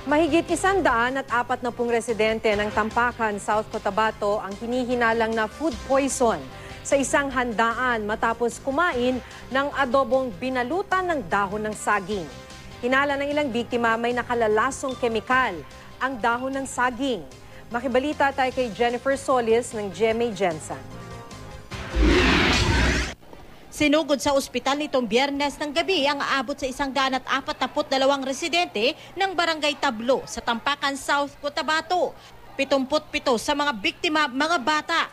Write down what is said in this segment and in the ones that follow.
Mahigit 140 residente ng Tampakan, South Cotabato ang hinihinalang na food poison sa isang handaan matapos kumain ng adobong binalutan ng dahon ng saging. Hinala ng ilang biktima may nakalalasong kemikal ang dahon ng saging. Makibalita tayo kay Jennifer Solis ng GMA Gensan. Sinugod sa ospital nitong Biyernes ng gabi ang aabot sa 142 residente ng Barangay Tablo sa Tampakan, South Cotabato. 77 sa mga biktima, mga bata.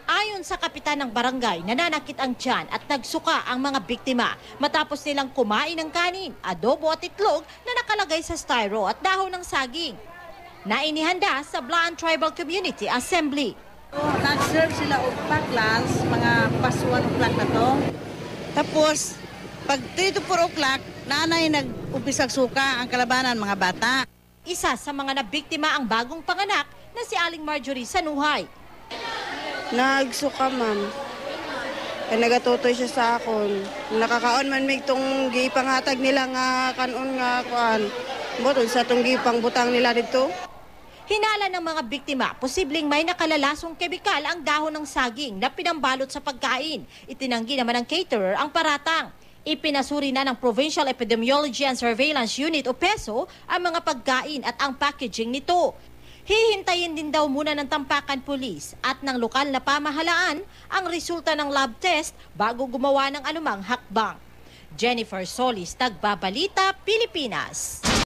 Ayon sa kapitan ng barangay, nananakit ang tiyan at nagsuka ang mga biktima matapos nilang kumain ng kanin, adobo at itlog na nakalagay sa styro at dahon ng saging. Nainihanda sa Blaan Tribal Community Assembly. Nag-serve sila og paklas, mga pasuan o'clock na to. Tapos, pag 3 to 4 o'clock, nanay nag-umpisag suka ang kalabanan mga bata. Isa sa mga nabiktima ang bagong panganak na si Aling Marjorie Sanuhay. Nagsuka, ma'am. Kaya nagatutoy siya sa akon. Nakakaon man may itong gipanghatag nila nga kanon nga kuan. Butod sa itong gipang butang nila dito. Hinala ng mga biktima, posibleng may nakalalasong kemikal ang dahon ng saging na pinambalot sa pagkain. Itinanggi naman ng caterer ang paratang. Ipinasuri na ng Provincial Epidemiology and Surveillance Unit o PESO ang mga pagkain at ang packaging nito. Hihintayin din daw muna ng Tampakan Police at ng lokal na pamahalaan ang resulta ng lab test bago gumawa ng anumang hakbang. Jennifer Solis, Tagbabalita, Pilipinas.